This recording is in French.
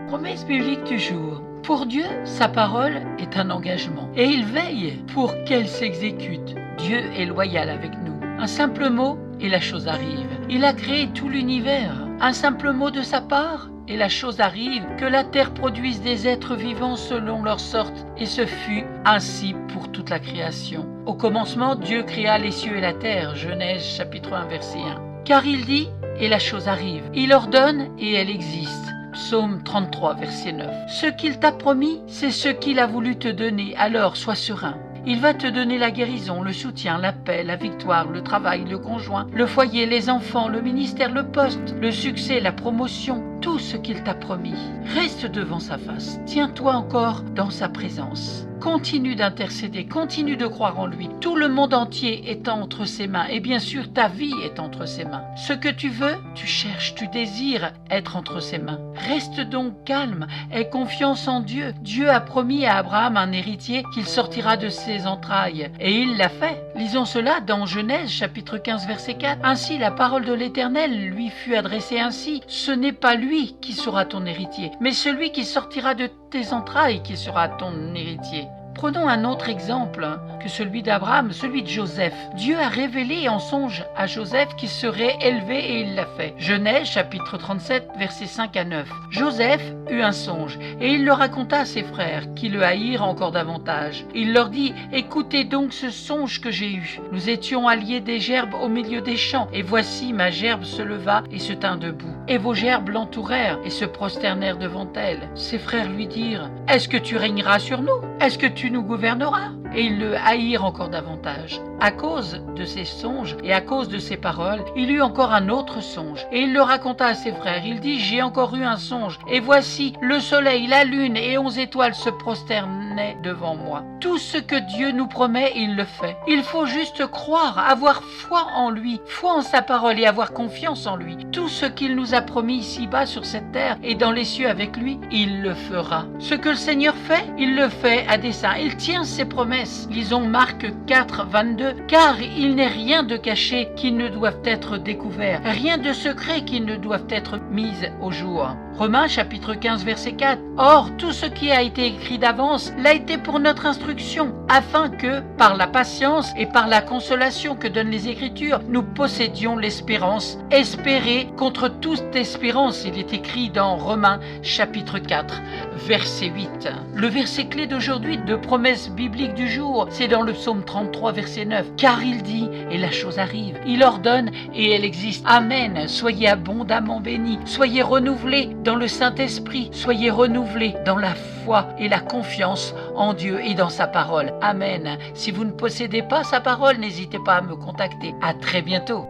Promesse biblique du jour. Pour Dieu, sa parole est un engagement et il veille pour qu'elle s'exécute. Dieu est loyal avec nous. Un simple mot et la chose arrive. Il a créé tout l'univers. Un simple mot de sa part et la chose arrive, que la terre produise des êtres vivants selon leur sorte, et ce fut ainsi pour toute la création. Au commencement, Dieu créa les cieux et la terre. Genèse chapitre 1 verset 1. Car il dit et la chose arrive. Il ordonne et elle existe. Psaume 33, verset 9. Ce qu'il t'a promis, c'est ce qu'il a voulu te donner, alors sois serein. Il va te donner la guérison, le soutien, la paix, la victoire, le travail, le conjoint, le foyer, les enfants, le ministère, le poste, le succès, la promotion, tout ce qu'il t'a promis. Reste devant sa face, tiens-toi encore dans sa présence. Continue d'intercéder, continue de croire en lui. Tout le monde entier est entre ses mains et bien sûr ta vie est entre ses mains. Ce que tu veux, tu cherches, tu désires être entre ses mains. Reste donc calme, aie confiance en Dieu. Dieu a promis à Abraham un héritier qu'il sortira de ses entrailles et il l'a fait. Lisons cela dans Genèse chapitre 15 verset 4. Ainsi la parole de l'Éternel lui fut adressée ainsi. Ce n'est pas lui qui sera ton héritier, mais celui qui sortira de tes entrailles qui sera ton héritier. Prenons un autre exemple que celui d'Abraham, celui de Joseph. Dieu a révélé en songe à Joseph qu'il serait élevé et il l'a fait. Genèse chapitre 37 versets 5 à 9. Joseph eut un songe et il le raconta à ses frères qui le haïrent encore davantage. Il leur dit « Écoutez donc ce songe que j'ai eu. Nous étions alliés des gerbes au milieu des champs et voici ma gerbe se leva et se tint debout. Et vos gerbes l'entourèrent et se prosternèrent devant elle. » Ses frères lui dirent « Est-ce que tu régneras sur nous? Est-ce que tu nous gouverneras ?» Et ils le haïrent encore davantage. À cause de ses songes et à cause de ses paroles, il eut encore un autre songe. Et il le raconta à ses frères. Il dit « J'ai encore eu un songe. Et voici, le soleil, la lune et 11 étoiles se prosternaient devant moi. » Tout ce que Dieu nous promet, il le fait. Il faut juste croire, avoir foi en lui, foi en sa parole et avoir confiance en lui. Tout ce qu'il nous a promis ici-bas sur cette terre et dans les cieux avec lui, il le fera. Ce que le Seigneur fait, il le fait à dessein. Il tient ses promesses. Lisons Marc 4, 22. Car il n'est rien de caché qui ne doive être découvert, rien de secret qui ne doive être mis au jour. Romains chapitre 15 verset 4. Or, tout ce qui a été écrit d'avance l'a été pour notre instruction, afin que, par la patience et par la consolation que donnent les Écritures, nous possédions l'espérance. Espérer contre toute espérance, il est écrit dans Romains chapitre 4 verset 8. Le verset clé d'aujourd'hui de promesse biblique du jour, c'est dans le psaume 33 verset 9. Car il dit et la chose arrive. Il ordonne et elle existe. Amen. Soyez abondamment bénis. Soyez renouvelés dans le Saint-Esprit. Soyez renouvelés dans la foi et la confiance en Dieu et dans sa parole. Amen. Si vous ne possédez pas sa parole, n'hésitez pas à me contacter. À très bientôt.